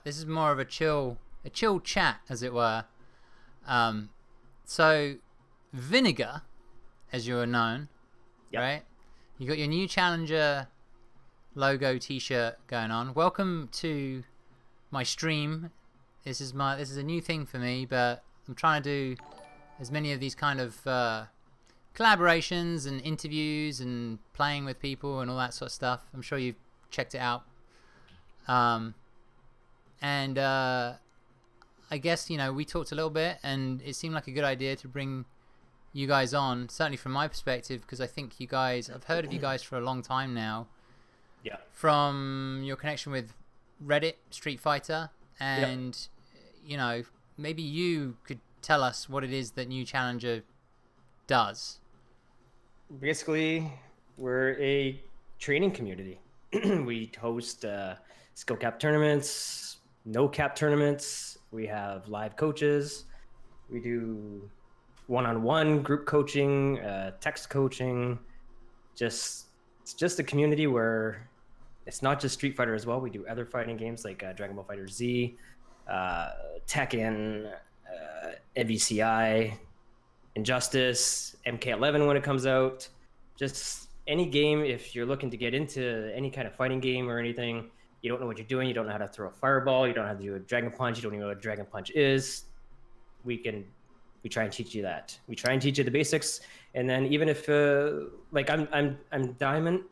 This is more of a chill chat, as it were. So Vinegar, as you're known, Yep. right? You got your new Challenger logo T-shirt going on. Welcome to my stream. This is a new thing for me, but I'm trying to do as many of these kind of collaborations and interviews and playing with people and all that sort of stuff. I'm sure you've checked it out. Um, and I guess we talked a little bit, and it seemed like a good idea to bring you guys on. Certainly from my perspective, because I think I've heard of you guys for a long time now. Yeah. From your connection with Reddit, Street Fighter, Yep. and maybe you could tell us what it is that New Challenger does. Basically, we're a training community. We host skill cap tournaments, no cap tournaments. We have live coaches. We do one-on-one group coaching, text coaching. It's just a community where it's not just Street Fighter as well. We do other fighting games like Dragon Ball Fighter Z, uh, Tekken, MVCI, Injustice, MK11 when it comes out. Just any game, if you're looking to get into any kind of fighting game or anything, you don't know what you're doing, you don't know how to throw a fireball, you don't know how to do a dragon punch, you don't even know what a dragon punch is. We try and teach you that. We try and teach you the basics, and then even if like I'm diamond,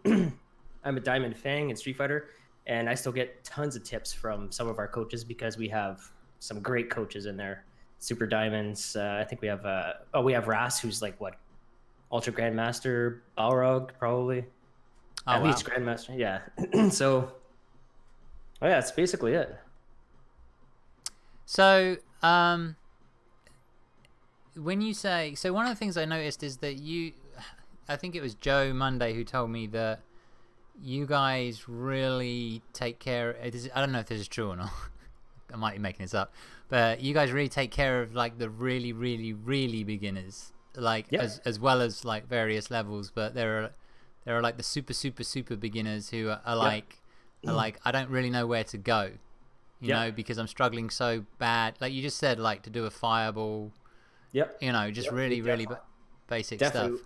I'm a diamond Fang in Street Fighter, and I still get tons of tips from some of our coaches because we have some great coaches in there. Super diamonds. I think we have we have Ras, who's like what, ultra grandmaster, Balrog probably, Oh at wow! least grandmaster. Yeah. So, yeah, that's basically it. So when you say one of the things I noticed is that I think it was Joe Monday who told me that you guys really take care. I don't know if this is true or not. I might be making this up, but you guys really take care of like the really, really, really beginners, like Yeah. as well as like various levels. But there are like the super, super, super beginners who are Yep. like I don't really know where to go, Yep. because I'm struggling so bad. Like you just said, like to do a fireball, Yep. just Yep. We really, really definitely, basic stuff. definitely,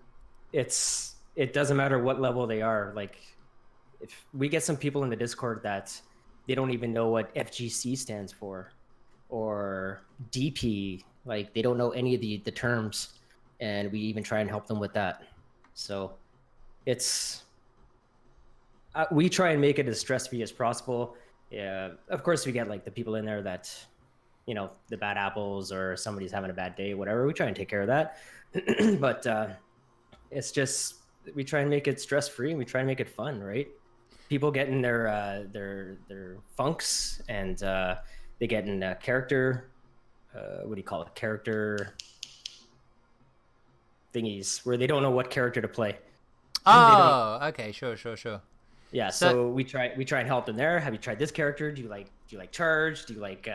it doesn't matter what level they are. Like, if we get some people in the Discord that they don't even know what FGC stands for, or DP, like they don't know any of the terms, and we even try and help them with that. So it's we try and make it as stress free as possible. Yeah, of course we get like the people in there that, the bad apples, or somebody's having a bad day, whatever. We try and take care of that. But it's just, we try and make it stress free, and we try and make it fun, right? People get in their funks, and they get in character, what do you call it, character thingies, where they don't know what character to play. They don't. Oh, okay, sure, sure, sure. Yeah, So so we try and help them there. Have you tried this character? Do you like charge? Do you like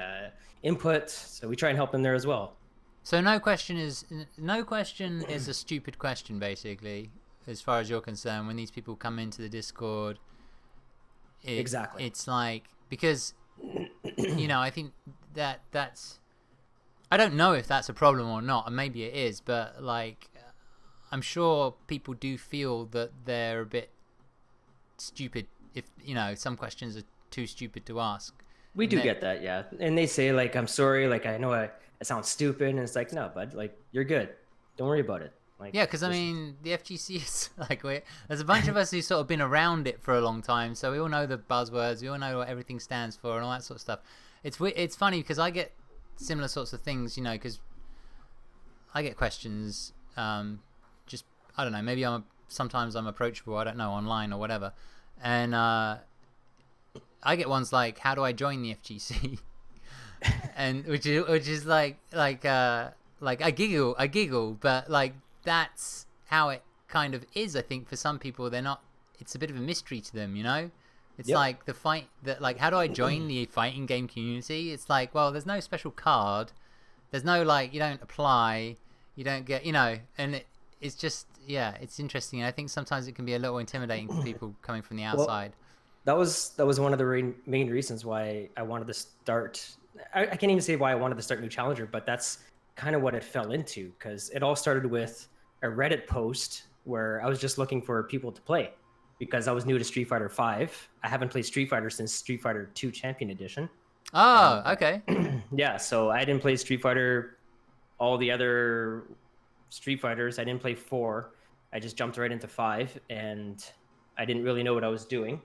input? So we try and help them there as well. So no question is a stupid question, basically, as far as you're concerned. When these people come into the Discord, Exactly. it's like, because I think that's, I don't know if that's a problem or not, and maybe it is, but like I'm sure people do feel that they're a bit stupid if some questions are too stupid to ask. We And do that get that, yeah. And they say like, "I'm sorry, like I know I sound stupid," and it's like, no, bud, like you're good. Don't worry about it. Like, Yeah, because I just mean, the FGC is like there's a bunch of us who sort of been around it for a long time, so we all know the buzzwords, we all know what everything stands for, and all that sort of stuff. It's funny because I get similar sorts of things, because I get questions. Just I don't know, maybe sometimes I'm approachable. I don't know, online or whatever, and I get ones like, "How do I join the FGC?" and which is like I giggle, but like that's how it kind of is. I think for some people, they're not. It's a bit of a mystery to them, It's yep. like the fight that, like, how do I join the fighting game community? It's like, well, there's no special card. There's no, like, you don't apply, you don't get, and it's just, yeah, it's interesting. And I think sometimes it can be a little intimidating for people coming from the Well, outside. that was one of the main reasons why I wanted to start. I can't even say why I wanted to start New Challenger, but that's kind of what it fell into, because it all started with a Reddit post where I was just looking for people to play because I was new to Street Fighter Five. I haven't played Street Fighter since Street Fighter Two Champion Edition, Oh, and okay. yeah, so I didn't play Street Fighter, all the other Street Fighters. I didn't play four. I just jumped right into five, and I didn't really know what I was doing.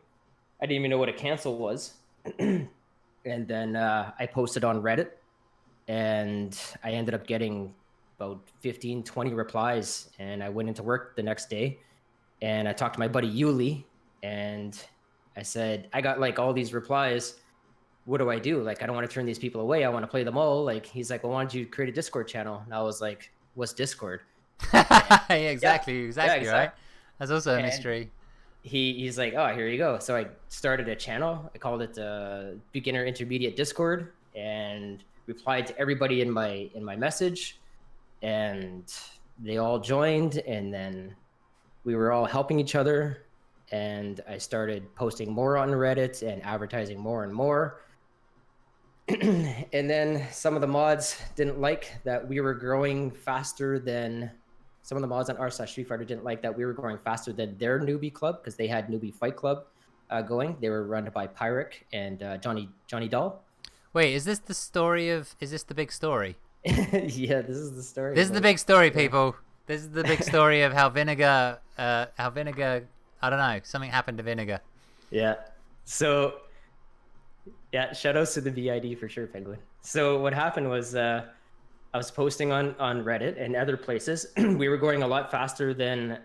I didn't even know what a cancel was. And then I posted on Reddit, and I ended up getting about 15, 20 replies. And I went into work the next day, and I talked to my buddy Yuli, and I said, I got like all these replies. What do I do? Like, I don't want to turn these people away. I want to play them all. Like, he's like, well, why don't you create a Discord channel? And I was like, what's Discord? And Yeah, exactly, exactly, right. That's also a And mystery. he's like, oh, here you go. So I started a channel. I called it Beginner Intermediate Discord, and replied to everybody in my message, and they all joined, and then we were all helping each other, and I started posting more on Reddit and advertising more and more. And then some of the mods didn't like that we were growing faster than some of the mods on r/Street Fighter didn't like that we were growing faster than their newbie club, because they had newbie fight club going. They were run by Pyric and Johnny Doll. Wait, is this the story of? Is this the big story? Yeah, this is the story. This is the big story, people. This is the big story of how Vinegar, I don't know, something happened to Vinegar. Yeah. So yeah, shout outs to the VID for sure, Penguin. So what happened was I was posting on Reddit and other places. We were going a lot faster than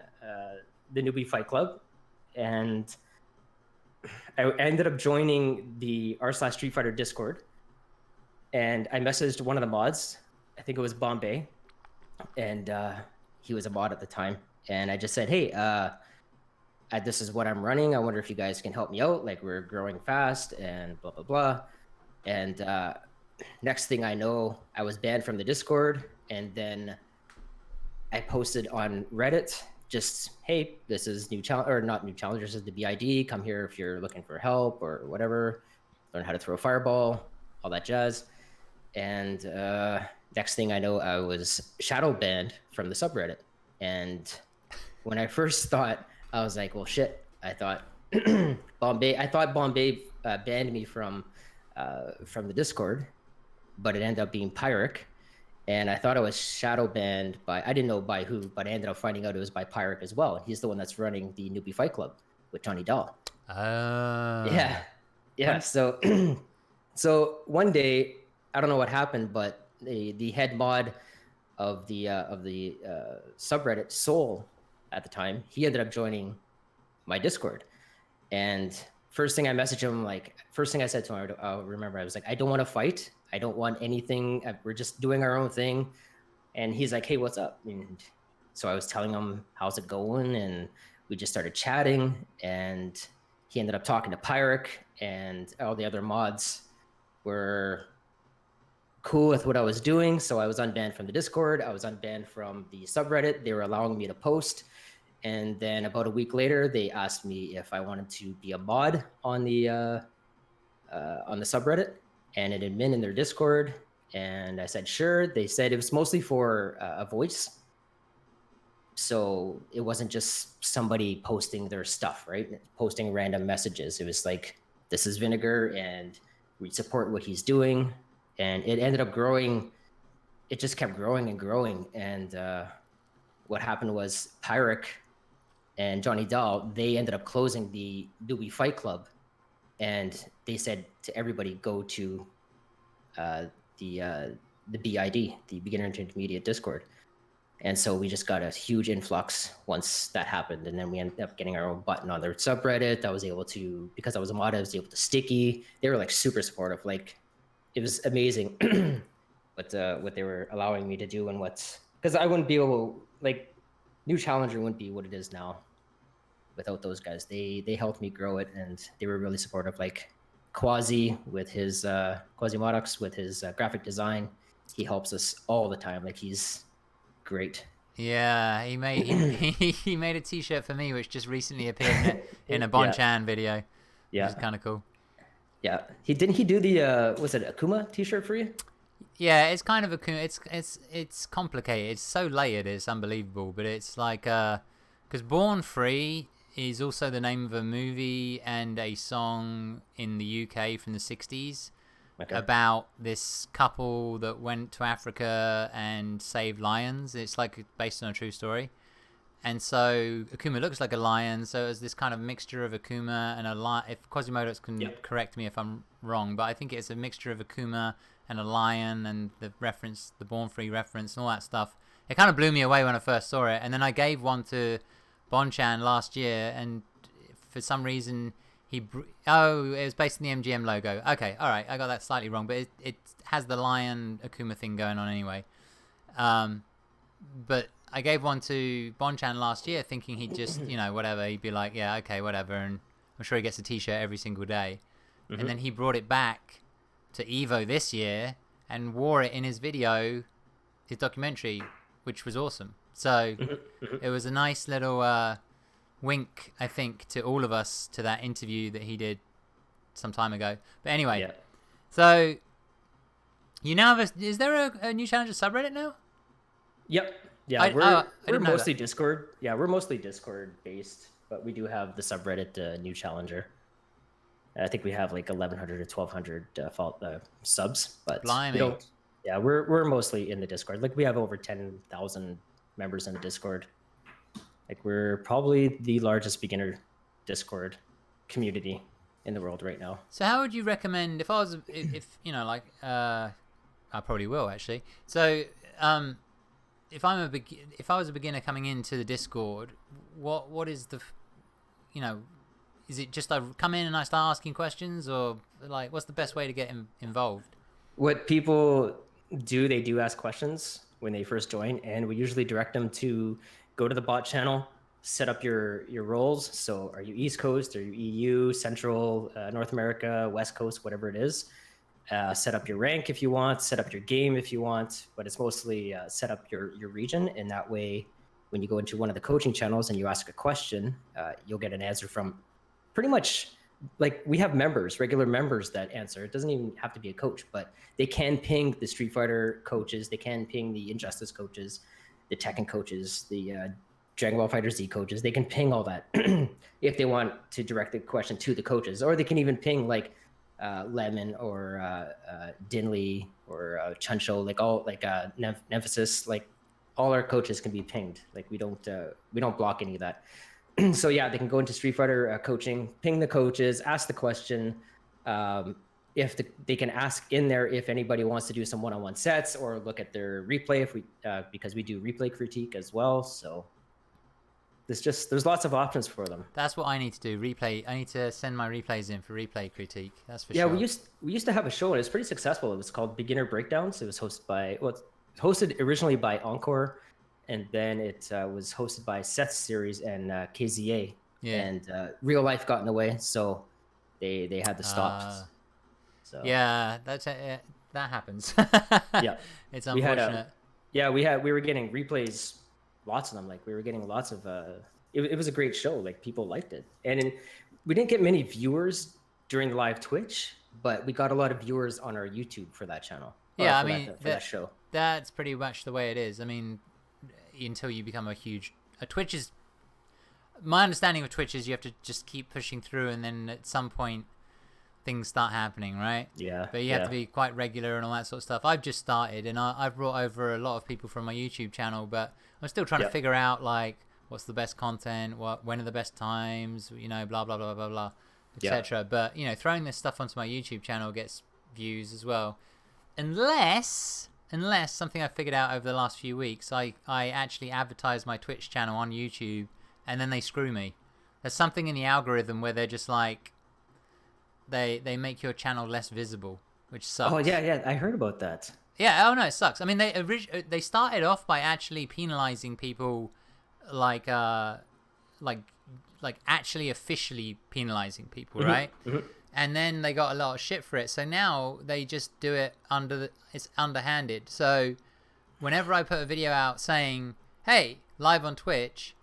the newbie fight club, and I ended up joining the r/Street Fighter Discord, and I messaged one of the mods. I think it was Bombay, and he was a mod at the time. And I just said, hey, this is what I'm running. I wonder if you guys can help me out. Like, we're growing fast and blah, blah, blah. And next thing I know, I was banned from the Discord. And then I posted on Reddit, just, hey, this is new challenge, or not new challengers, this is the BID. Come here if you're looking for help or whatever. Learn how to throw a fireball, all that jazz. And next thing I know, I was shadow banned from the subreddit. And when I first thought, I was like, well, shit. I thought Bombay banned me from the Discord, but it ended up being Pyric. And I thought I was shadow banned by, I didn't know by who, but I ended up finding out it was by Pyric as well. He's the one that's running the Newbie Fight Club with Johnny Doll. Yeah. So, so one day, I don't know what happened, but the head mod of the subreddit, Soul, at the time, he ended up joining my Discord. And first thing I messaged him, like, first thing I said to him, I'll remember, I was like, I don't want to fight. I don't want anything. We're just doing our own thing. And he's like, hey, what's up? And so I was telling him, how's it going? And we just started chatting. And he ended up talking to Pyric, and all the other mods were cool with what I was doing. So I was unbanned from the Discord. I was unbanned from the subreddit. They were allowing me to post. And then about a week later, they asked me if I wanted to be a mod on the subreddit and an admin in their Discord. And I said, sure. They said it was mostly for a voice. So it wasn't just somebody posting their stuff, right? Posting random messages. It was like, this is Vinegar, and we support what he's doing. And it ended up growing. It just kept growing and growing. And what happened was Pyric and Johnny Doll, they ended up closing the Newbie Fight Club. And they said to everybody, go to the BID, the Beginner Intermediate Discord. And so we just got a huge influx once that happened. And then we ended up getting our own button on their subreddit. I was able to, because I was a mod, I was able to sticky. They were like super supportive. Like, it was amazing what they were allowing me to do, and because I wouldn't be able, like, New Challenger wouldn't be what it is now without those guys. They helped me grow it, and they were really supportive. Like Quasi with his Quasi Modox with his graphic design, he helps us all the time. Like, he's great. Yeah, he made he made a T-shirt for me, which just recently appeared in a Bonchan video. which is Yeah. kind of cool. Yeah. He do the was it Akuma t-shirt for you? Yeah, it's kind of a it's complicated. It's so layered. It's unbelievable. But it's like because Born Free is also the name of a movie and a song in the UK from the 60s Okay. about this couple that went to Africa and saved lions. It's like based on a true story. And so Akuma looks like a lion, so it's this kind of mixture of Akuma and a lion. If Quasimodo can Yep. correct me if I'm wrong, but I think it's a mixture of Akuma and a lion, and the reference, the Born Free reference, and all that stuff. It kind of blew me away when I first saw it, and then I gave one to Bonchan last year, and for some reason oh, it was based on the MGM logo. Okay, all right, I got that slightly wrong, but it has the lion Akuma thing going on anyway. Um, but I gave one to Bonchan last year, thinking he'd just, whatever. He'd be like, yeah, okay, whatever. And I'm sure he gets a T-shirt every single day. And then he brought it back to Evo this year and wore it in his video, his documentary, which was awesome. So it was a nice little wink, I think, to all of us to that interview that he did some time ago. But anyway, so you now have is there a new Challenger subreddit now? Yep. Yeah, we're didn't know mostly that. Discord. Yeah, we're mostly Discord based, but we do have the subreddit New Challenger. I think we have like 1,100 to 1,200 subs, but Blimey. we don't. Yeah, we're mostly in the Discord. Like we have over 10,000 members in the Discord. Like we're probably the largest beginner Discord community in the world right now. So how would you recommend if I was if I probably will actually. So if if I was a beginner coming into the Discord, what is the is it just I come in and I start asking questions, or like what's the best way to get involved? What people do, they do ask questions when they first join, and we usually direct them to go to the bot channel, set up your roles. So are you East Coast, are you EU, Central, North America, West Coast, whatever it is. Set up your rank if you want, set up your game if you want, but it's mostly set up your region. And that way, when you go into one of the coaching channels and you ask a question, you'll get an answer from pretty much, like we have members, regular members that answer. It doesn't even have to be a coach, but they can ping the Street Fighter coaches, they can ping the Injustice coaches, the Tekken coaches, the Dragon Ball Fighter Z coaches. They can ping all that if they want to direct the question to the coaches, or they can even ping like Lemon or Dinley or Chuncho, like all like Nemesis, like all our coaches can be pinged. Like we don't block any of that. So yeah, they can go into Street Fighter coaching, ping the coaches, ask the question. If they can ask in there if anybody wants to do some one-on-one sets or look at their replay if we because we do replay critique as well. So there's lots of options for them. That's what I need to do. Replay. I need to send my replays in for replay critique. That's for Yeah, sure. we used to have a show and it was pretty successful. It was called Beginner Breakdowns. It was hosted originally by Encore, and then it was hosted by Seth's series and KZA. Yeah. And real life got in the way, so they had to stop. So yeah, that happens. Yeah, it's unfortunate. We were getting replays, lots of them. Like we were getting lots of. It was a great show. Like people liked it, and we didn't get many viewers during the live Twitch, but we got a lot of viewers on our YouTube for that channel. Yeah, I for mean that show. That's pretty much the way it is. I mean, until you become a Twitch is. My understanding of Twitch is you have to just keep pushing through, and then at some point things start happening, right? Yeah. But you have to be quite regular and all that sort of stuff. I've just started, and I've brought over a lot of people from my YouTube channel, but I'm still trying to figure out like what's the best content, when are the best times, blah blah blah blah blah, etc. But throwing this stuff onto my YouTube channel gets views as well, unless something I figured out over the last few weeks, I actually advertise my Twitch channel on YouTube, and then they screw me. There's something in the algorithm where they're just like they make your channel less visible, which sucks. Oh yeah, I heard about that. Yeah, oh no, it sucks. I mean, they started off by actually penalizing people, like actually officially penalizing people, right? Mm-hmm. And then they got a lot of shit for it. So now they just do it it's underhanded. So whenever I put a video out saying, "Hey, live on Twitch,"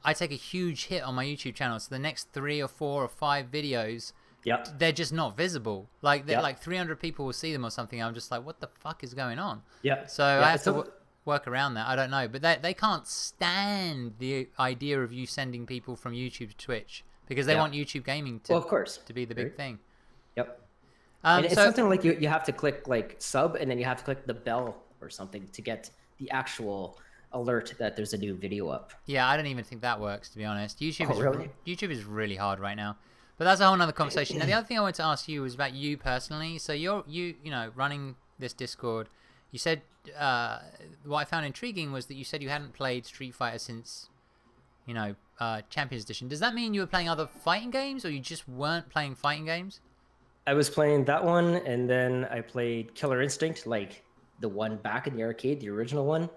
I take a huge hit on my YouTube channel. So the next 3 or 4 or 5 videos, Yep. they're just not visible. Like Yep. like 300 people will see them or something. I'm just like, what the fuck is going on? Yeah. So Yeah. I have to work around that. I don't know, but they can't stand the idea of you sending people from YouTube to Twitch because they want YouTube gaming to well, of course. to be the big thing. Yep. And it's So something like you have to click like sub, and then you have to click the bell or something to get the actual alert that there's a new video up. yeah, I don't even think that works, to be honest. Really? YouTube is really hard right now. But that's a whole nother conversation. Now, the other thing I wanted to ask you was about you personally. So you know, running this Discord. You said what I found intriguing was that you said you hadn't played Street Fighter since, you know, Champions Edition. Does that mean you were playing other fighting games, or you just weren't playing fighting games? I was playing that one, and then I played Killer Instinct, like the one back in the arcade, the original one.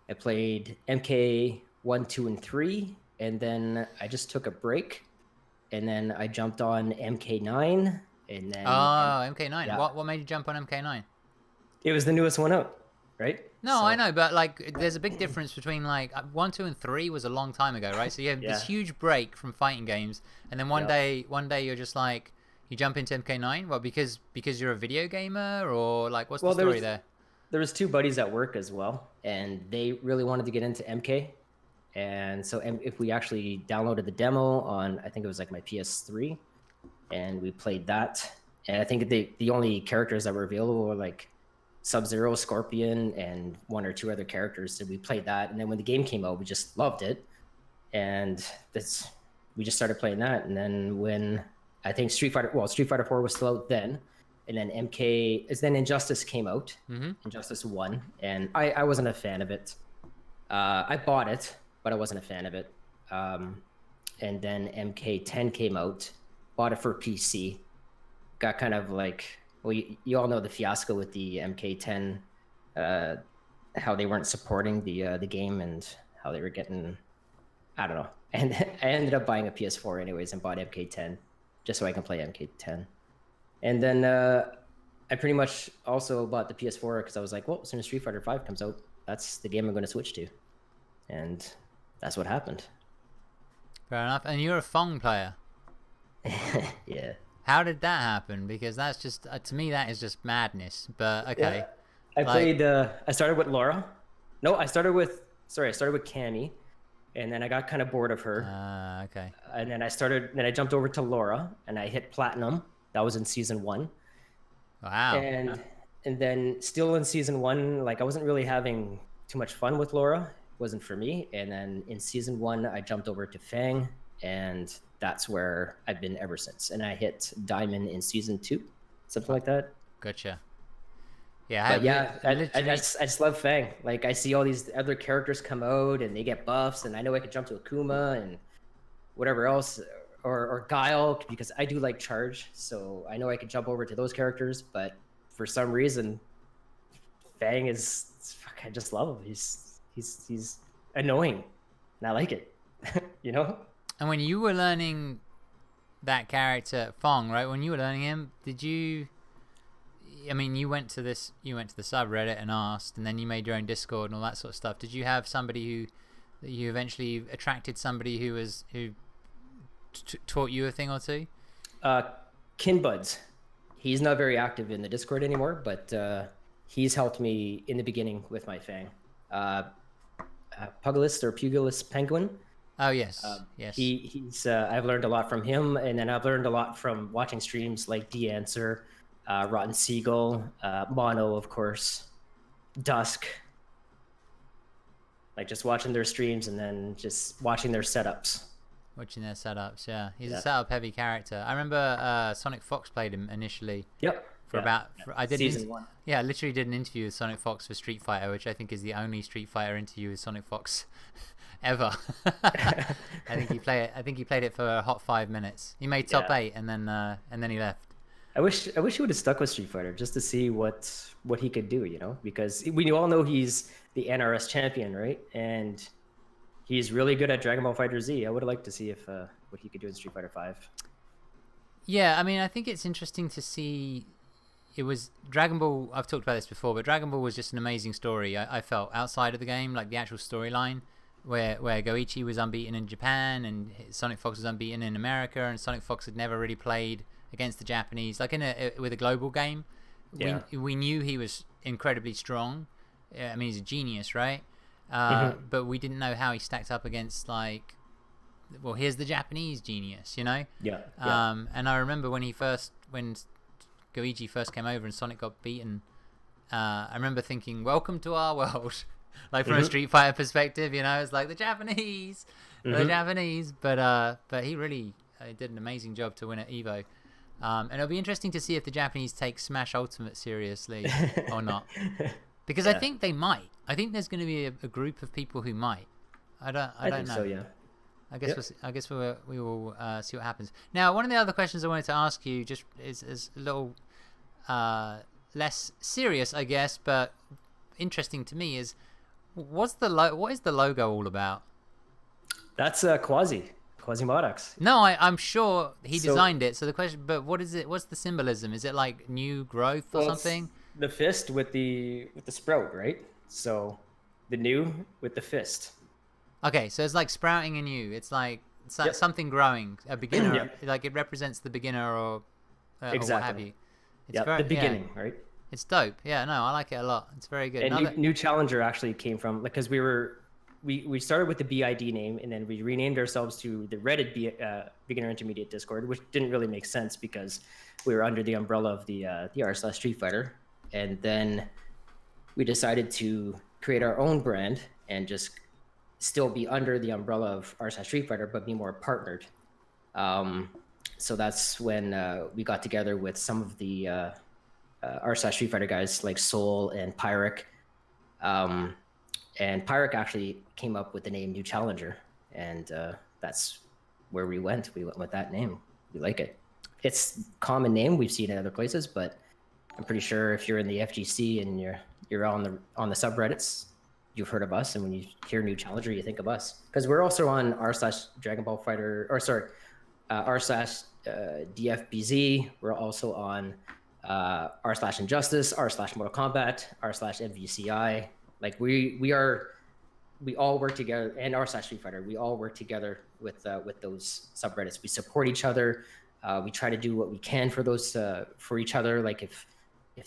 I played MK 1, 2, and 3, and then I just took a break, and then I jumped on MK9, and then MK9. yeah. What made you jump on MK9? It was the newest one out, right? No, So- I know, but like, there's a big difference between like 1, 2, and 3 was a long time ago, right? So you have this Yeah. huge break from fighting games, and then one day you're just like, you jump into MK9. Well, because you're a video gamer, or like, what's the story there? There was 2 buddies at work as well, and they really wanted to get into MK. And so if we actually downloaded the demo on, I think it was like my PS3, and we played that. And I think the only characters that were available were like Sub-Zero, Scorpion, and 1 or 2 other characters. So we played that, and then when the game came out, we just loved it, and we just started playing that. And then when I think Street Fighter 4 was still out then, and then then Injustice came out, Injustice 1, and I wasn't a fan of it. I bought it, but I wasn't a fan of it. And then MK10 came out, bought it for PC, got kind of like, well, you all know the fiasco with the MK10, how they weren't supporting the game and how they were getting, I don't know. And I ended up buying a PS4 anyways and bought MK10 just so I can play MK10. And then I pretty much also bought the PS4 because I was like, well, as soon as Street Fighter 5 comes out, that's the game I'm going to switch to. And that's what happened. Fair enough. And you're a Fong player. Yeah. How did that happen? Because that's just, to me, that is just madness. But okay. Yeah. I started with Laura. No, I started with Cammy, and then I got kind of bored of her. Okay. And then I jumped over to Laura, and I hit Platinum. That was in season 1. Wow. And then still in season 1, like I wasn't really having too much fun with Laura. It wasn't for me. And then in season 1, I jumped over to Fang, and that's where I've been ever since. And I hit Diamond in season 2, something like that. Gotcha. Yeah. But I just love Fang. Like I see all these other characters come out and they get buffs, and I know I could jump to Akuma and whatever else, or Guile, because I do like Charge, so I know I could jump over to those characters. But for some reason, Fang I just love him. He's annoying, and I like it. You know. And when you were learning that character, Fong, right? When you were learning him, did you? I mean, you went to the subreddit and asked, and then you made your own Discord and all that sort of stuff. Did you have somebody that you eventually attracted somebody who taught you a thing or two? Kinbuds. He's not very active in the Discord anymore, but he's helped me in the beginning with my Fang. Pugilist Penguin. Oh yes, yes. He's I've learned a lot from him, and then I've learned a lot from watching streams like D-Answer, Rotten Seagull, Mono, of course, Dusk. Like just watching their streams and then just watching their setups. Watching their setups, yeah. He's a setup-heavy character. I remember Sonic Fox played him initially. Yep. I did season 1. Yeah, I literally did an interview with Sonic Fox for Street Fighter, which I think is the only Street Fighter interview with Sonic Fox ever. I think he played it for a hot 5 minutes. He made top 8 and then he left. I wish he would have stuck with Street Fighter just to see what he could do, you know, because we all know he's the NRS champion, right? And he's really good at Dragon Ball FighterZ. I would have liked to see if what he could do in Street Fighter 5. Yeah, I mean, I think it's interesting to see. It was Dragon Ball. I've talked about this before, but Dragon Ball was just an amazing story. I felt outside of the game, like the actual storyline. where Goichi was unbeaten in Japan and Sonic Fox was unbeaten in America, and Sonic Fox had never really played against the Japanese, like with a global game. Yeah. We knew he was incredibly strong. I mean, he's a genius, right? Mm-hmm. But we didn't know how he stacked up against, like, well, here's the Japanese genius, you know. Yeah. Yeah. And I remember when Goichi first came over and Sonic got beaten. I remember thinking, "Welcome to our world," like from a Street Fighter perspective, you know. It's like the Japanese. But he really did an amazing job to win at Evo. And it'll be interesting to see if the Japanese take Smash Ultimate seriously or not, because I think they might. I think there's going to be a group of people who might. I don't know. So yeah. I guess we will see what happens. Now, one of the other questions I wanted to ask you just is a little less serious, I guess, but interesting to me is what is the logo all about? That's Quasi-Modox. No, I'm sure he designed it. So the question, but what is it? What's the symbolism? Is it like new growth or something? The fist with the sprout, right? So the new with the fist. Okay, so it's like sprouting anew. It's like something growing, a beginner. Yep. Like it represents the beginner or Exactly. what have you. It's the beginning, right? It's dope. Yeah, no, I like it a lot. It's very good. And new Challenger actually came from, because we started with the BID name, and then we renamed ourselves to the Reddit Beginner Intermediate Discord, which didn't really make sense because we were under the umbrella of the r/Street Fighter, and then we decided to create our own brand and just still be under the umbrella of r/Street Fighter, but be more partnered. So that's when we got together with some of the r/Street Fighter guys like Soul and Pyric. And Pyric actually came up with the name New Challenger, and that's where we went. We went with that name. We like it. It's a common name we've seen in other places, but I'm pretty sure if you're in the FGC and you're on the subreddits, you've heard of us. And when you hear New Challenger, you think of us, because we're also on r/Dragon Ball Fighter, or sorry, r/DFBZ. We're also on r/Injustice, r/Mortal Kombat, r/MVCI. Like we all work together, and r/Street Fighter. We all work together with those subreddits. We support each other. We try to do what we can for those for each other. Like if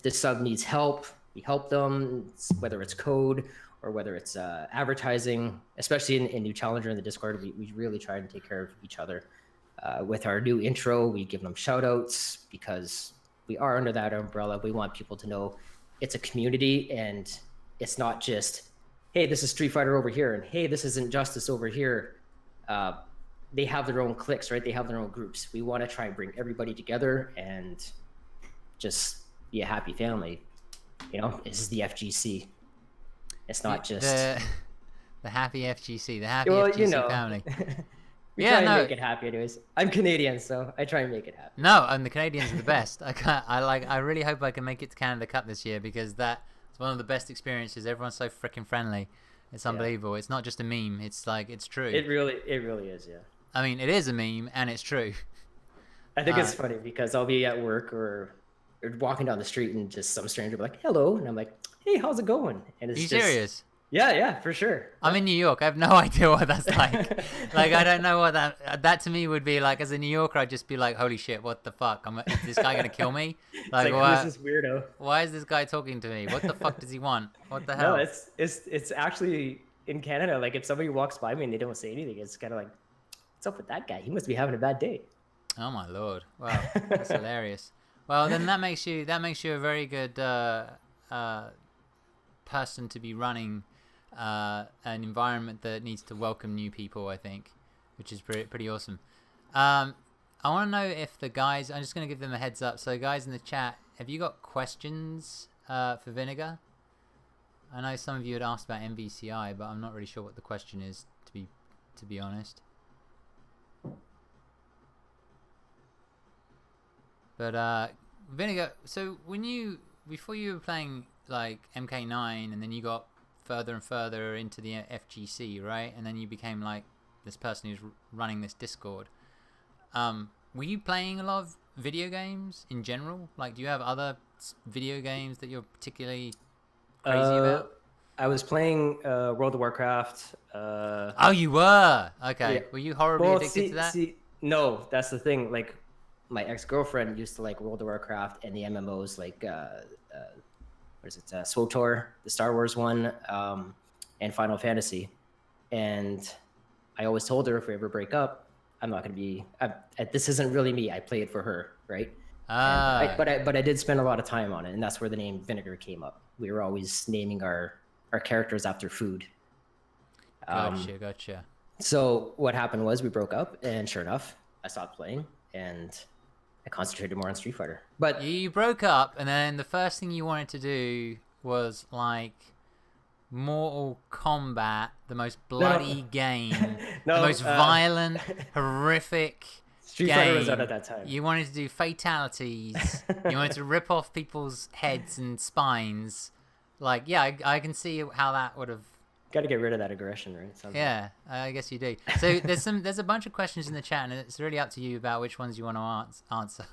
this sub needs help, we help them, whether it's code or whether it's advertising. Especially in New Challenger in the Discord, we really try and take care of each other. With our new intro, we give them shout outs because we are under that umbrella. We want people to know it's a community, and it's not just, hey, this is Street Fighter over here, and hey, this is Injustice over here. They have their own cliques, right? They have their own groups. We want to try and bring everybody together and just be a happy family. You know, this is the FGC. It's not just the happy FGC, the happy FGC family. We try and make it happy anyways. I'm Canadian, so I try and make it happy. No, and the Canadians are the best. I really hope I can make it to Canada Cup this year, because that's one of the best experiences. Everyone's so freaking friendly. It's unbelievable. It's not just a meme. It's like, it's true. It really is, yeah. I mean, it is a meme and it's true. I think it's funny because I'll be at work or walking down the street and just some stranger will be like, hello. And I'm like, hey, how's it going? And it's Are you serious? Yeah, for sure. I'm in New York. I have no idea what that's like. Like, I don't know what that to me would be like. As a New Yorker, I'd just be like, holy shit, what the fuck? Is this guy going to kill me? Like who's this weirdo? Why is this guy talking to me? What the fuck does he want? What the hell? No, it's actually in Canada. Like, if somebody walks by me and they don't say anything, it's kind of like, what's up with that guy? He must be having a bad day. Oh my lord! Wow, that's hilarious. Well, then that makes you a very good person to be running an environment that needs to welcome new people, I think, which is pretty awesome. I want to know if the guys, I'm just going to give them a heads up. So guys in the chat, have you got questions for Vinegar? I know some of you had asked about MVCI, but I'm not really sure what the question is, to be honest. But Vinegar, so before you were playing like MK9 and then you got further and further into the FGC, right? And then you became like this person who's running this Discord. Were you playing a lot of video games in general? Like, do you have other video games that you're particularly crazy about? I was playing World of Warcraft. Oh, you were? Yeah. Okay. Were you horribly Well, addicted to that? no, that's the thing. Like, my ex girlfriend used to like World of Warcraft and the MMOs, like what is it, SWTOR, the Star Wars one, and Final Fantasy. And I always told her if we ever break up, I'm not going to be. This isn't really me. I play it for her, right? And Ah, but I did spend a lot of time on it, and that's where the name Vinegar came up. We were always naming our characters after food. Um, gotcha. so what happened was we broke up, and sure enough, I stopped playing, and I concentrated more on Street Fighter. But You broke up, and then the first thing you wanted to do was like Mortal Kombat, the most no, bloody game, the no, most violent, horrific Street Fighter was out at game. that time. You wanted to do fatalities. You wanted to rip off people's heads and spines. Like, yeah, I can see how that would have. Got to get rid of that aggression, right? Somehow. Yeah, I guess you do. So there's a bunch of questions in the chat, and it's really up to you about which ones you want to answer.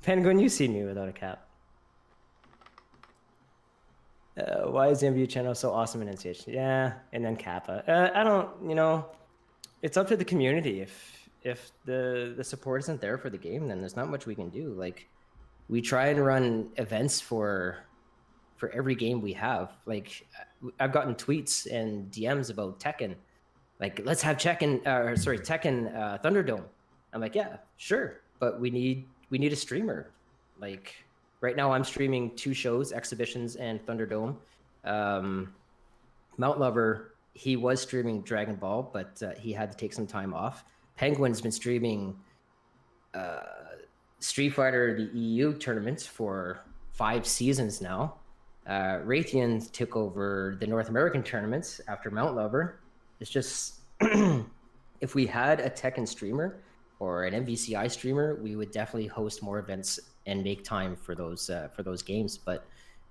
Penguin, you see me without a cap. Why is the MVU channel so awesome in NCH? Yeah, and then Kappa. I don't, it's up to the community. If the support isn't there for the game, then there's not much we can do. Like, we try and run events for every game we have. Like, I've gotten tweets and DMs about Tekken. Like, let's have Tekken Thunderdome. I'm like, yeah, sure, but we need a streamer. Like, right now, I'm streaming 2 shows, Exhibitions and Thunderdome. Mount Lover, he was streaming Dragon Ball, but he had to take some time off. Penguin's been streaming Street Fighter, the EU tournaments for 5 seasons now. Raytheon took over the North American tournaments after Mount Lover. It's just, if we had a Tekken streamer or an MVCI streamer, we would definitely host more events and make time for those games. But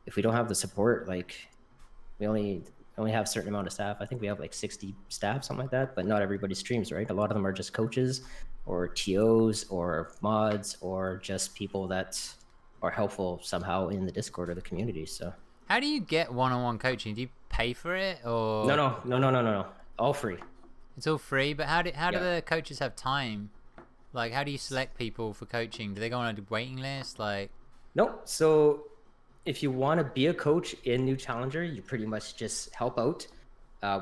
if we don't have the support, like, we only have a certain amount of staff. I think we have like 60 staff, something like that. But not everybody streams, right? A lot of them are just coaches or TOs or mods or just people that are helpful somehow in the Discord or the community. So How do you get one-on-one coaching? Do you pay for it, or no, all free. it's all free? But how do Yeah. the coaches have time? Like, how do you select people for coaching? Do they go on a waiting list? Like, Nope. So if you want to be a coach in New Challenger, you pretty much just help out.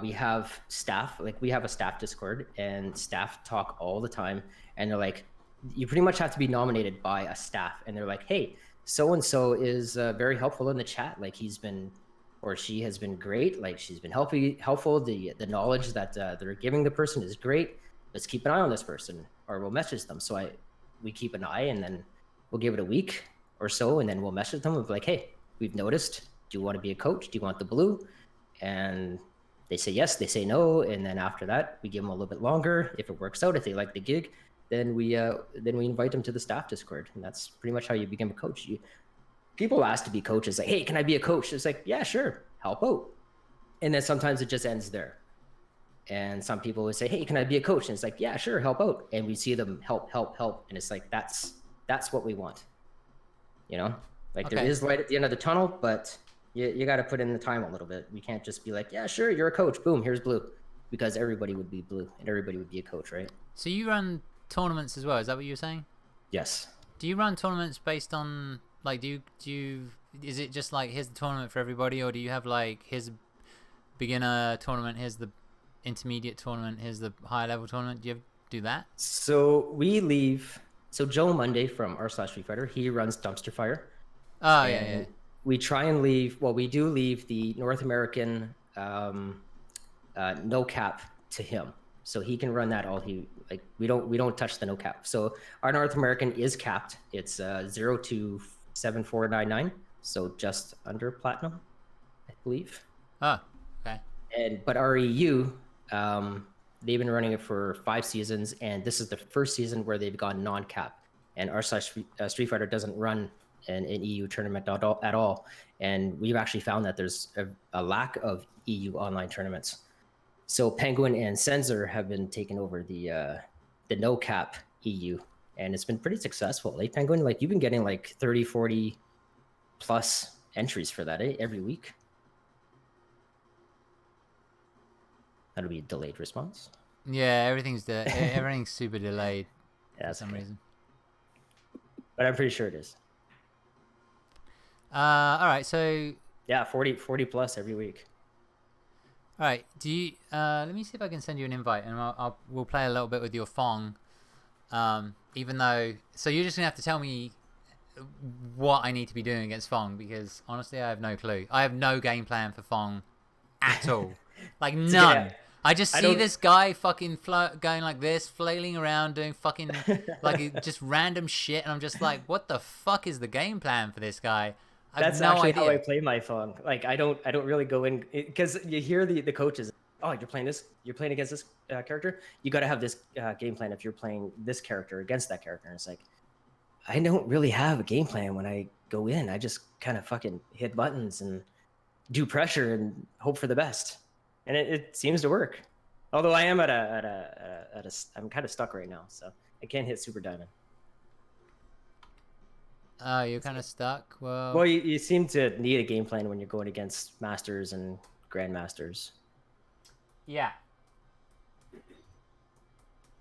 We have staff, like we have a staff Discord, and staff talk all the time. And they're like, you pretty much have to be nominated by a staff. And they're like, hey, so and so is very helpful in the chat. Like, he's been, or she has been great. Like, she's been helpful. The knowledge that they're giving the person is great. Let's keep an eye on this person, or we'll message them. So we keep an eye, and then we'll give it a week or so, and then we'll message them with like, hey, we've noticed. Do you want to be a coach? Do you want the blue? And they say yes, they say no, and then after that, we give them a little bit longer. If it works out, if they like the gig, then we invite them to the staff Discord, and that's pretty much how you become a coach. People ask to be coaches, like, hey, can I be a coach? It's like, yeah, sure, help out. And then sometimes it just ends there. And some people would say, hey, can I be a coach? And it's like, yeah, sure, help out. And we see them help. And it's like, that's what we want. Like, there is light at the end of the tunnel, but you got to put in the time a little bit. We can't just be like, yeah, sure, you're a coach. Boom, here's blue. Because everybody would be blue and everybody would be a coach, right? so you run tournaments as well? Is that what you were saying? Yes. Do you run tournaments based on, like, do you is it just like, here's the tournament for everybody, or do you have like, here's a beginner tournament, here's the intermediate tournament, here's the higher level tournament? Do you do that? So Joe Monday from r/Street Fighter, he runs Dumpster Fire. Oh, And yeah. we try and leave, well, we do leave the North American no cap to him. So he can run that all we don't touch the no cap. So our North American is capped. It's 0 to 7499. So just under platinum, I believe. Oh, okay. But our EU, they've been running it for 5 seasons, and this is the first season where they've gone non-cap. And Street Fighter doesn't run an EU tournament at all. And we've actually found that there's a lack of EU online tournaments. So Penguin and Sensor have been taking over the no cap EU, and it's been pretty successful. Like, Penguin, like, you've been getting like 30, 40 plus entries for that every week. That'll be delayed response. Yeah, everything's super delayed Yeah, for that's some okay. reason. But I'm pretty sure it is. All right, so Yeah, 40 plus every week. all right, do you? Let me see if I can send you an invite, and we'll play a little bit with your Fong. Even though, so you're just gonna have to tell me what I need to be doing against Fong, because honestly, I have no clue. I have no game plan for Fong at all, like It's okay. none. I just I see don't. this guy fucking going like this, flailing around, doing fucking like just random shit, and I'm just like, what the fuck is the game plan for this guy? I have That's no actually how I idea. play my phone. Like I don't really go in because you hear the coaches. Oh, you're playing this. You're playing against this character. You got to have this game plan if you're playing this character against that character. And it's like I don't really have a game plan when I go in. I just kind of fucking hit buttons and do pressure and hope for the best. And it seems to work. Although I am I'm kind of stuck right now, so I can't hit super diamond. Oh, you're kind of stuck. Well, Well, you seem to need a game plan when you're going against masters and grandmasters. yeah.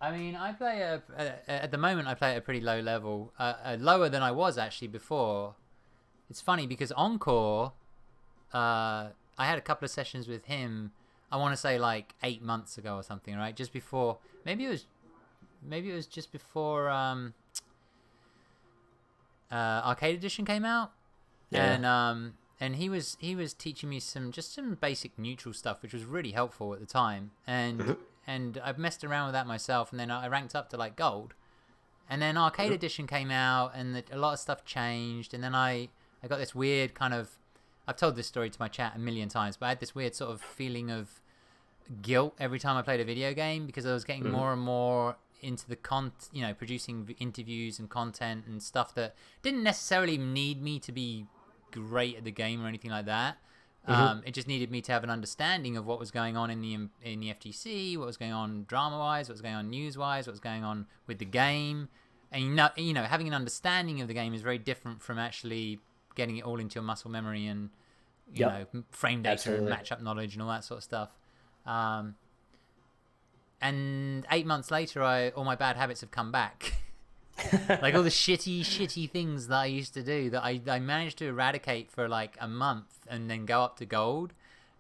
I mean, I play at the moment. I play at a pretty low level, lower than I was actually before. It's funny because Encore, I had a couple of sessions with him. I want to say like 8 months ago or something, right? Just before, maybe it was just before Arcade Edition came out, Yeah. and he was teaching me some basic neutral stuff, which was really helpful at the time, and I've messed around with that myself, and then I ranked up to like gold, and then Arcade Edition came out, and a lot of stuff changed, and then I got this weird kind of, I've told this story to my chat a million times, but I had this weird sort of feeling of guilt every time I played a video game, because I was getting more and more into the producing interviews and content and stuff that didn't necessarily need me to be great at the game or anything like that. It just needed me to have an understanding of what was going on in the FGC, what was going on drama wise, what was going on news wise, what was going on with the game, and having an understanding of the game is very different from actually getting it all into your muscle memory and frame data and Absolutely. matchup knowledge and all that sort of stuff. And 8 months later, all my bad habits have come back. Like all the shitty things that I used to do that I managed to eradicate for like a month and then go up to gold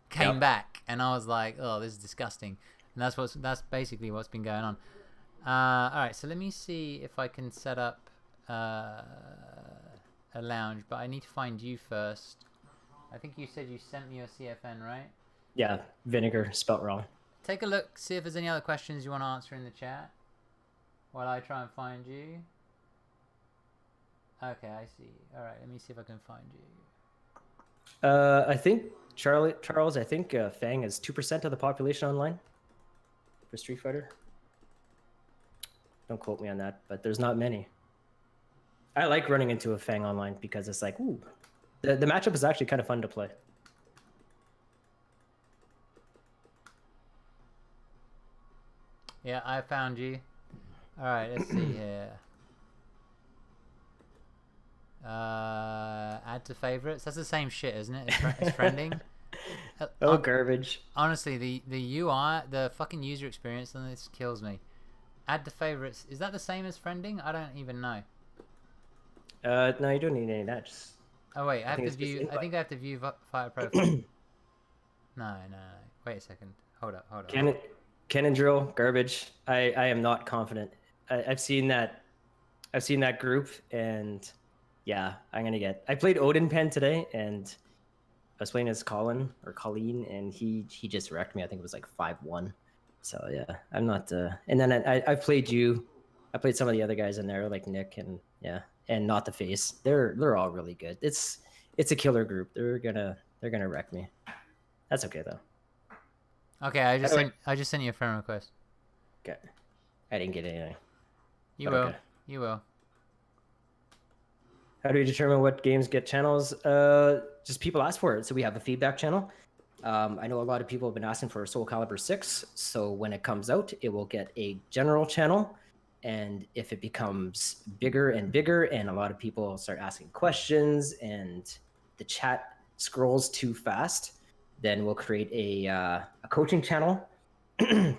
came back, and I was like, oh, this is disgusting. And that's basically what's been going on. All right, so let me see if I can set up a lounge, but I need to find you first. I think you said you sent me your CFN, right? Yeah, vinegar spelt wrong. Take a look, see if there's any other questions you want to answer in the chat while I try and find you. Okay, I see. All right, let me see if I can find you. I think Charles. I think Fang is 2% of the population online for Street Fighter. Don't quote me on that, but there's not many. I like running into a Fang online because it's like, ooh, the matchup is actually kind of fun to play. Yeah, I found you. All right, let's see here. Add to favorites. That's the same shit, isn't it? It's friending. Oh, garbage. Honestly, the UI, the fucking user experience on this kills me. Add to favorites. Is that the same as friending? I don't even know. No, you don't need any of that. Oh wait, I have to view. I think I have to view fighter profile. No. Wait a second. Hold up. Cannon drill, garbage. I am not confident. I've seen that. I've seen that group, and yeah, I played Odin Pen today, and I was playing as Colleen, and he just wrecked me. I think it was like 5-1. So yeah, I'm not. And then I played you. I played some of the other guys in there, like Nick, and yeah, and not the face. They're all really good. It's a killer group. They're gonna wreck me. That's okay though. Okay, I just sent you a friend request. Okay, I didn't get anything. You But will. okay. You will. How do we determine what games get channels? Just people ask for it. So we have a feedback channel. I know a lot of people have been asking for Soul Calibur 6. So when it comes out, it will get a general channel. And if it becomes bigger and bigger, and a lot of people start asking questions and the chat scrolls too fast, then we'll create a coaching channel. And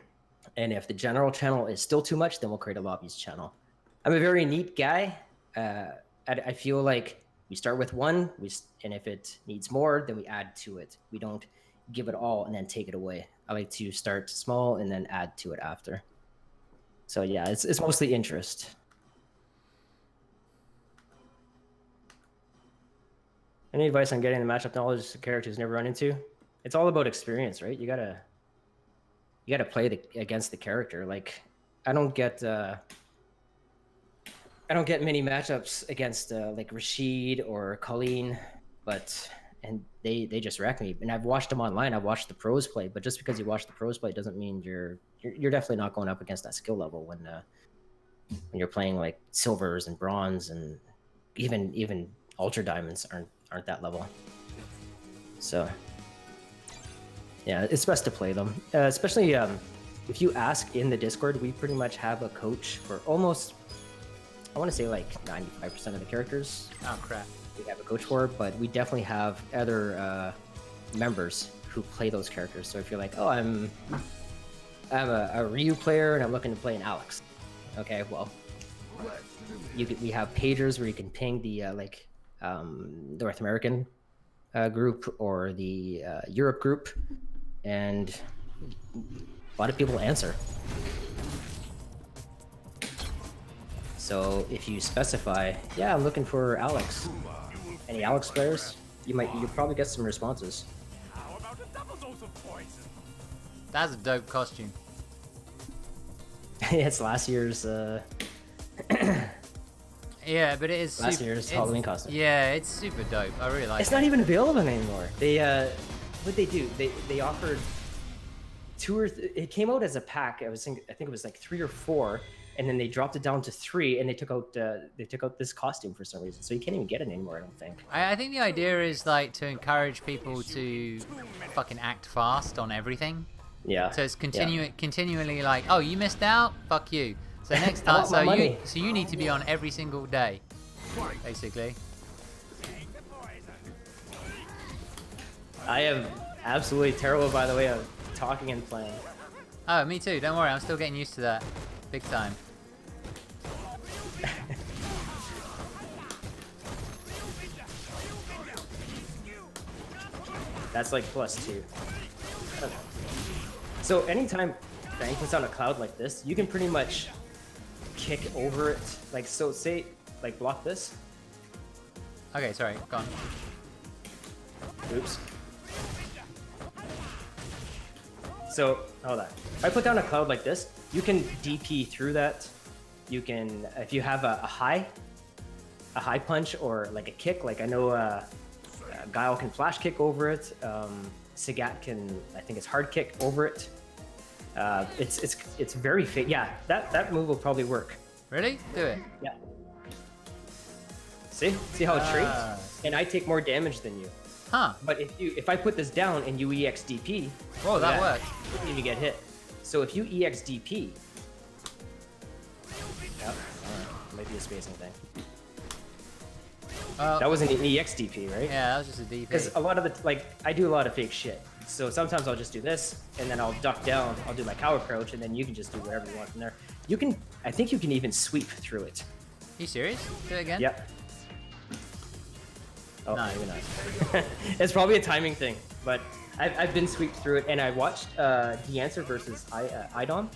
if the general channel is still too much, then we'll create a lobbies channel. I'm a very neat guy. I feel like we start with one, and if it needs more, then we add to it. We don't give it all and then take it away. I like to start small and then add to it after. So yeah, it's mostly interest. Any advice on getting the matchup knowledge of characters never run into? It's all about experience, right? You gotta play against the character. Like I don't get many matchups against like Rashid or Colleen, and they just wreck me. And I've watched them online. I've watched the pros play, but just because you watch the pros play doesn't mean you're definitely not going up against that skill level when you're playing like silvers and bronze and even ultra diamonds aren't that level. So yeah, it's best to play them, especially if you ask in the Discord. We pretty much have a coach for almost, I want to say like 95% of the characters. Oh crap. We have a coach for, but we definitely have other members who play those characters. So if you're like, oh, I'm a Ryu player and I'm looking to play an Alex, okay, well, we have pagers where you can ping the North American group or the Europe group, and a lot of people answer. So if you specify, yeah, I'm looking for Alex, any Alex players, you'll probably get some responses. How about a double dose of poison? That's a dope costume. It's last year's Yeah, but it is last year's Halloween costume. Yeah, it's super dope. I really like it. It's not even available anymore. They what they do? They offered it came out as a pack. I think it was like 3 or 4, and then they dropped it down to 3, and they took out this costume for some reason. So you can't even get it anymore, I don't think. I think the idea is like to encourage people to fucking act fast on everything. Yeah. So it's continually like, oh, you missed out? Fuck you. So next I time, want my money. so you need to be on every single day, basically. I am absolutely terrible, by the way, of talking and playing. Oh, me too. Don't worry, I'm still getting used to that, big time. That's like +2. I don't know. So anytime Fang puts on a cloud like this, you can pretty much kick over it. Like, so say, like, block this. Okay, sorry, go on. Oops. So, hold on. If I put down a cloud like this, you can DP through that. You can, if you have a high punch or like a kick, like I know Guile can flash kick over it. Sagat can, I think it's hard kick over it. It's very fit. Yeah, that move will probably work. Really? Do it. Yeah. See how it trades? And I take more damage than you. Huh. But if I put this down and you EXDP, Whoa, that worked. you don't even get hit. So if you EXDP, yep, might be a spacing thing. That wasn't an EXDP, right? Yeah, that was just a DP. Because a lot of I do a lot of fake shit. So sometimes I'll just do this, and then I'll duck down, I'll do my cower crouch, and then you can just do whatever you want from there. I think you can even sweep through it. You serious? Do it again? Yep. Oh, No. maybe not. It's probably a timing thing, but I've been sweeped through it, and I watched The Answer versus Idom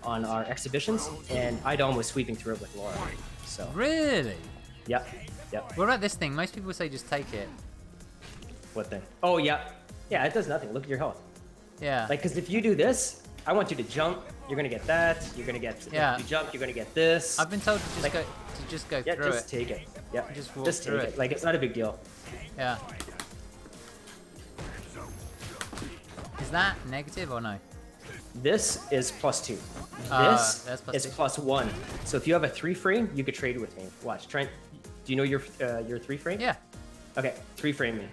on our exhibitions, and Idom was sweeping through it with Laura. So Really? yep. What about this thing? Most people say just take it. What thing? Oh yeah, it does nothing. Look at your health. Yeah. Like, because if you do this, I want you to jump. You're gonna get that. You're gonna get. Yeah. If you jump, you're gonna get this. I've been told to just go Yeah, through just it. take it. Yeah, Just walk just take through it. it. Like, it's not a big deal. Yeah. Is that negative or no? This is +2. That's This +2. is +1. So if you have a 3 frame, you could trade with me. Watch. Try. Do you know your 3 frame? Yeah. Okay, 3 frame me.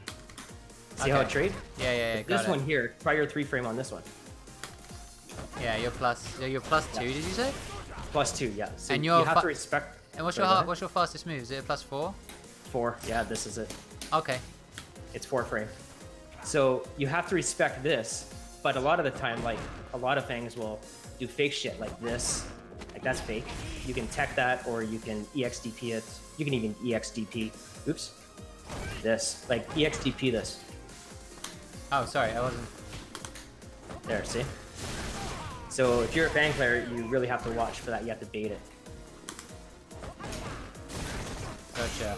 See how it Okay. trade? Yeah. This Got one it. here. Try your 3 frame on this one. Yeah, you're plus 2. Did you say? +2. Yeah. So And you you're have to respect. And what's Sorry, your go ahead. what's your fastest move? Is it a +4? 4. Yeah, this is it. Okay. It's 4 frame. So you have to respect this But a lot of the time, like a lot of things will do fake shit like this. Like that's fake. You can tech that, or you can EXDP it. You can even EXDP. Oops. This, like EXDP this. Oh, sorry, I wasn't. There, see? So if you're a Fang player, you really have to watch for that. You have to bait it. Gotcha.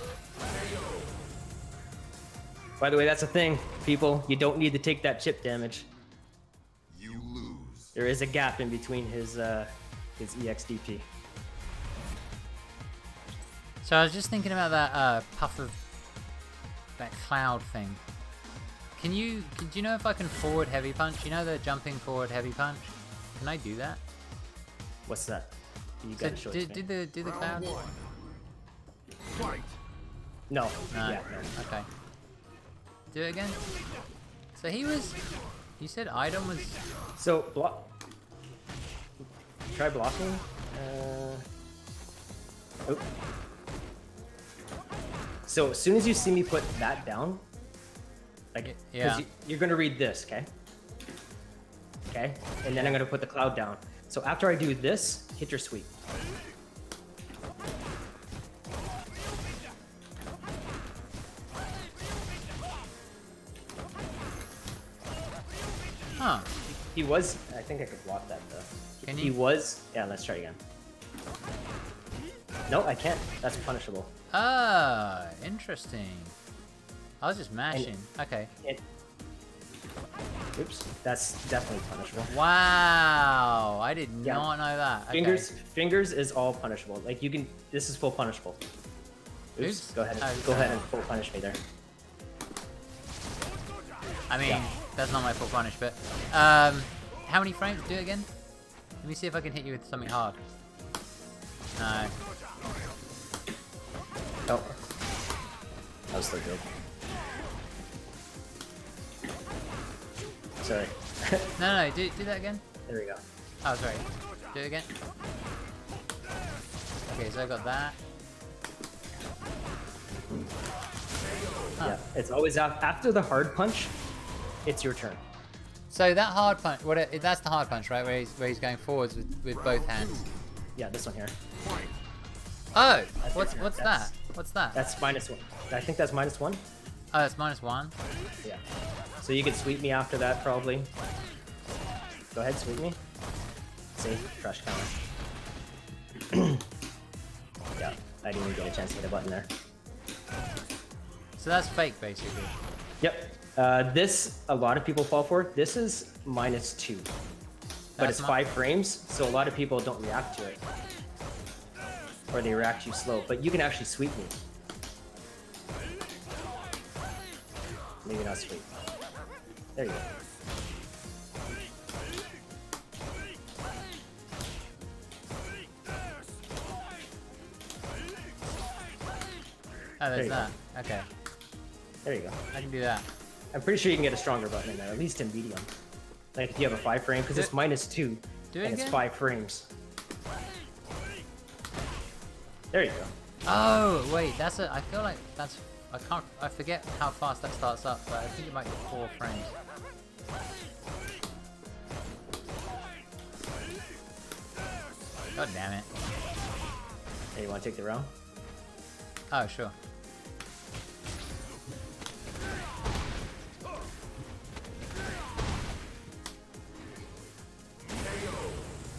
By the way, that's a thing, people. You don't need to take that chip damage. You lose. There is a gap in between his EXDP. So I was just thinking about that puff of that cloud thing. Do you know if I can forward heavy punch? You know the jumping forward heavy punch? Can I do that? What's that? You So gotta show it to me. do the cloud? Round one. Fight. No. No. Yeah, no. Okay. Do it again. So he was. You said item was. So block. Try blocking. Oh. So as soon as you see me put that down, like, Yeah. you're gonna read this, okay? Okay, and then I'm gonna put the cloud down. So after I do this, hit your sweep. Huh. He was. I think I could block that though. Can He you? was. Yeah, let's try again. No, I can't. That's punishable. Ah, interesting. I was just mashing. Okay. It. Oops. That's definitely punishable. Wow, I did Yeah. not know that. Okay. Fingers is all punishable. Like you can. This is full punishable. Oops. Oops. Go ahead. Oh, Go ahead and full punish me there. I mean, Yeah. that's not my full punish, but how many frames? Do it again. Let me see if I can hit you with something hard. No. Oh. That was still good. Sorry. No, do that again. There we go. Oh, sorry. Do it again. Okay, so I got that. Huh. Yeah. It's always after the hard punch. It's your turn. So that hard punch, that's the hard punch, right? Where he's going forwards with both hands. Yeah, this one here. Oh, That's what's it. that? That's- What's that? That's -1. I think that's -1. Oh, that's -1. Yeah. So you can sweep me after that, probably. Go ahead, sweep me. See? Crush counter. Yeah, I didn't even get a chance to hit a button there. So that's fake, basically. Yep. This, a lot of people fall for. This is -2. But That's it's not- 5 frames, so a lot of people don't react to it. Or they react too slow. But you can actually sweep me. Maybe not sweep. There you go. Oh, There there's you go. that. Okay, There you go. I can do that. I'm pretty sure you can get a stronger button in there, at least in medium. Like if you have a 5 frame, because it's -2, Do it and it's again? 5 frames. There you go. Oh, wait, that's I feel like that's. I forget how fast that starts up, but I think it might be 4 frames. God damn it. Hey, you want to take the round? Oh, sure.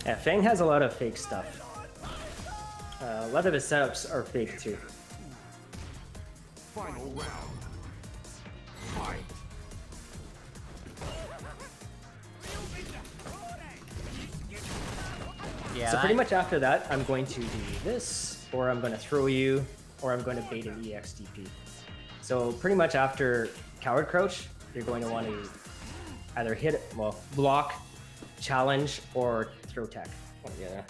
Yeah, Fang has a lot of fake stuff. A lot of his setups are fake too. Final round. Fight. Yeah. So pretty much after that, I'm going to do this, or I'm going to throw you, or I'm going to bait an EXDP. So pretty much after Coward Crouch, you're going to want to either hit, well, block, challenge, or throw tech. One or the other.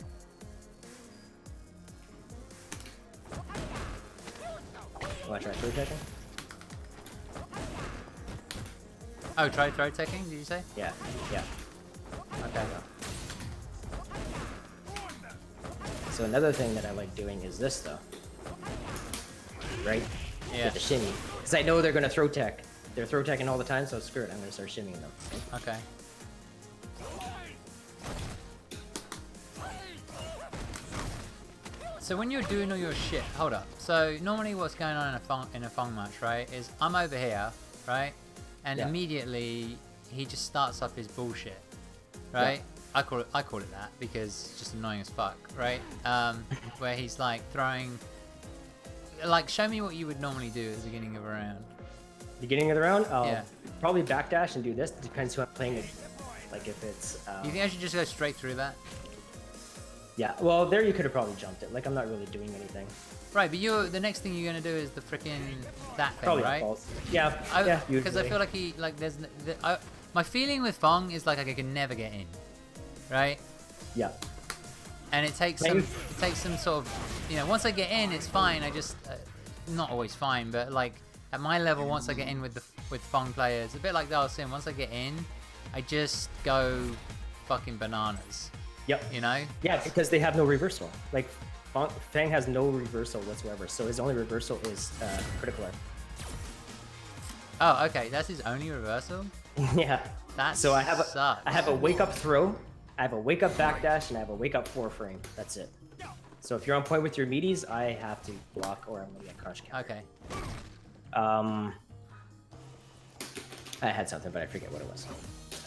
Want to try throw teching? Oh, try throw teching, did you say? Yeah, yeah. Okay. So another thing that I like doing is this though. Right? Yeah. With the shimmy. Because I know they're gonna throw tech. They're throw teching all the time, so screw it, I'm gonna start shimmying them. Okay. So when you're doing all your shit, hold up. So normally what's going on in a Fong match, right, is I'm over here, right, and Yeah. immediately he just starts up his bullshit, right? I call it that because it's just annoying as fuck, right? Where he's like throwing, like, show me what you would normally do at the beginning of a round. Beginning of the round, I'll Yeah. probably backdash and do this. Depends who I'm playing it. Like if it's. You think I should just go straight through that? Yeah. Well, there you could have probably jumped it. Like I'm not really doing anything. Right, but the next thing you're gonna do is the freaking that thing, Probably right? false. Yeah. Because I usually. feel like my feeling with Fong is like I can never get in, right? Yeah. And it takes some sort of, you know, once I get in, it's fine. I just not always fine, but like at my level, once I get in with Fong players, a bit like Dalsim, once I get in, I just go fucking bananas. Yep. You know? Yeah, because they have no reversal. Like Fang has no reversal whatsoever, so his only reversal is critical art. Oh, okay. That's his only reversal. Yeah. That So I sucks. have a wake up throw, I have a wake up backdash, and I have a wake up 4 frame. That's it. So if you're on point with your meaties, I have to block or I'm gonna get crush counter. Okay. I had something, but I forget what it was.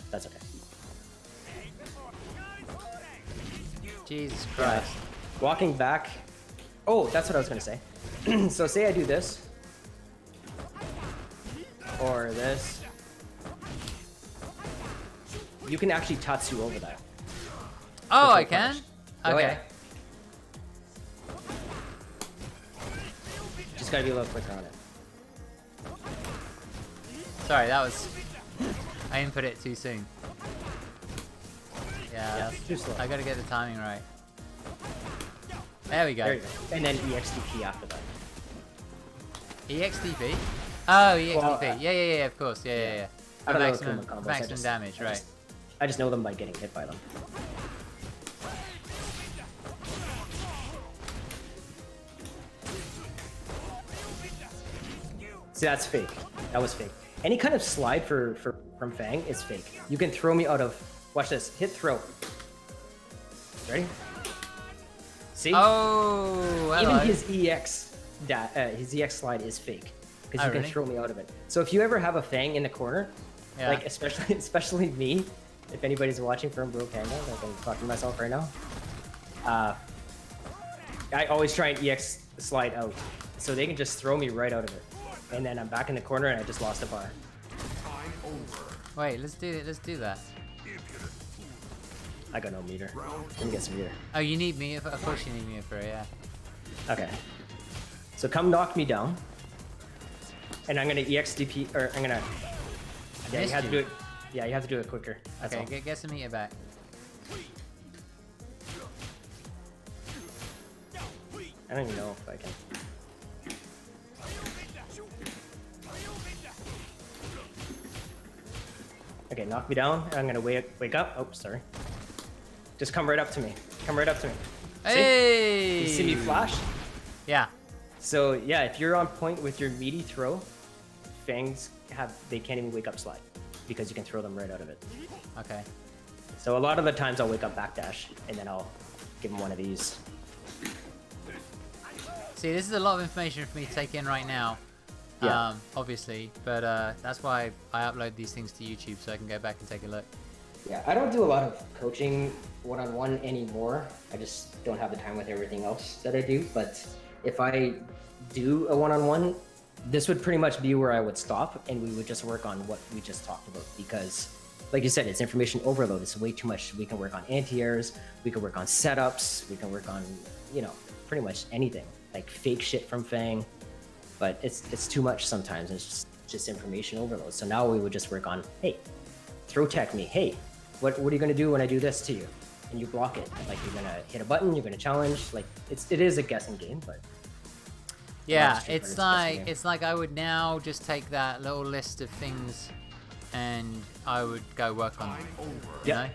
That's okay. Jesus Right. Christ. Walking back. Oh, that's what I was gonna say. So say I do this. Or this. You can actually Tatsu over that. Oh, I Before can? punish. Okay. Oh, yeah. Just gotta be a little quicker on it. Sorry, that was... I input it too soon. Yeah, Yeah, too slow. I gotta get the timing right. There we go. There you go. And then EXTP after that. EXTP? Oh, EXTP. Well, Yeah, of course. Yeah. I For don't know maximum, the combos, maximum damage, right. I just know them by getting hit by them. See, that's fake. That was fake. Any kind of slide from Fang is fake. You can throw me out of. Watch this. Hit throw. Ready? See? Oh, hello. Even his EX slide is fake because Oh, you can really? throw me out of it. So if you ever have a Fang in the corner, Yeah. like especially me, if anybody's watching from Bro Panda, like I'm talking to myself right now, I always try and EX slide out, so they can just throw me right out of it, and then I'm back in the corner and I just lost a bar. Time over. Wait, let's do that. I got no meter. Let me get some meter. Oh, you need me? Of course you need me for it, yeah. Okay. So come knock me down, and I'm gonna EXDP, or I'm gonna. Yeah, you missed have to you. do it. Yeah, you have to do it quicker. That's Okay, all. get some meter back. I don't even know if I can. Okay, knock me down. I'm gonna wake up. Oh, sorry. Just come right up to me. Come right up to me. Hey! You see me flash? Yeah. So yeah, if you're on point with your meaty throw, Fangs they can't even wake up slide because you can throw them right out of it. Okay. So a lot of the times I'll wake up backdash and then I'll give him one of these. See, this is a lot of information for me to take in right now. Yeah. Obviously, but that's why I upload these things to YouTube so I can go back and take a look. Yeah, I don't do a lot of coaching one-on-one anymore. I just don't have the time with everything else that I do. But if I do a one-on-one, this would pretty much be where I would stop and we would just work on what we just talked about. Because like you said, it's information overload. It's way too much. We can work on anti-airs, we can work on setups, we can work on, you know, pretty much anything. Like fake shit from Fang. But it's too much sometimes. It's just information overload. So now we would just work on, hey, throw tech me. Hey, what are you gonna do when I do this to you? And you block it. Like you're gonna hit a button, you're gonna challenge. Like it is a guessing game, but Yeah, Street it's Fighter's guessing like I would now just take that little list of things and I would go work on them. You know?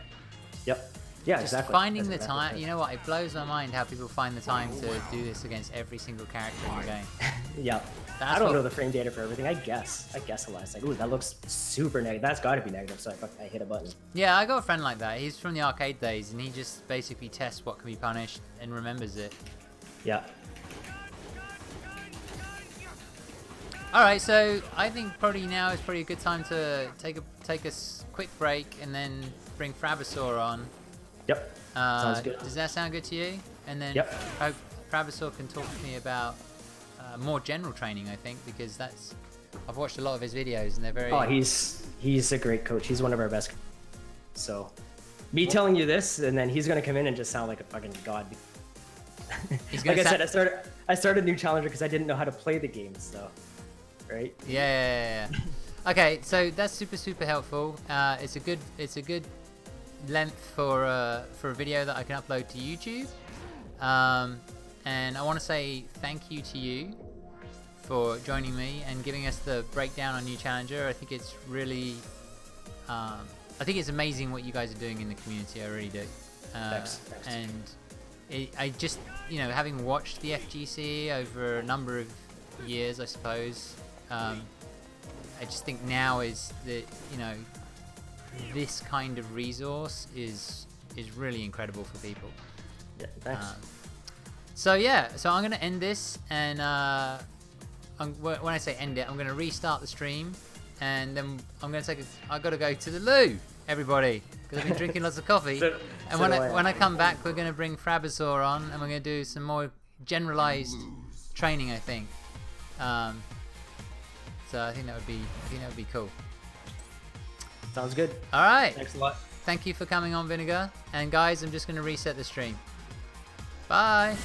Yep. Yeah, Just exactly. finding That's the exactly time. You know what? It blows my mind how people find the time to do this against every single character in the game. Yeah. That's I don't what- know the frame data for everything. I guess a lot. It's like, ooh, that looks super negative. That's got to be negative. So I hit a button. Yeah, I got a friend like that. He's from the arcade days, and he just basically tests what can be punished and remembers it. Yeah. All right, so I think probably now is probably a good time to take a quick break and then bring Frabasaur on. Yep. Sounds good. Does that sound good to you? And then Yep. Frabasaur can talk to me about more general training, I think, because I've watched a lot of his videos and they're very. Oh, he's a great coach. He's one of our best. So, me telling you this, and then he's gonna come in and just sound like a fucking god. Like I said, I started a new challenger because I didn't know how to play the game. So, right? Yeah. Okay, so that's super helpful. It's a good length for a video that I can upload to YouTube. And I want to say thank you to you for joining me and giving us the breakdown on New Challenger. I think it's really, I think it's amazing what you guys are doing in the community. I really do. Thanks. And I just, having watched the FGC over a number of years, I suppose, I just think now is that, this kind of resource is really incredible for people. Yeah, thanks. So I'm gonna end this, and when I say end it, I'm gonna restart the stream, and then I gotta go to the loo, everybody, because I've been drinking lots of coffee. And when I come back, we're gonna bring Frabasaur on, and we're gonna do some more generalized training, I think. So I think that would be cool. Sounds good. All right. Thanks a lot. Thank you for coming on, Vinegar. And guys, I'm just gonna reset the stream. Bye.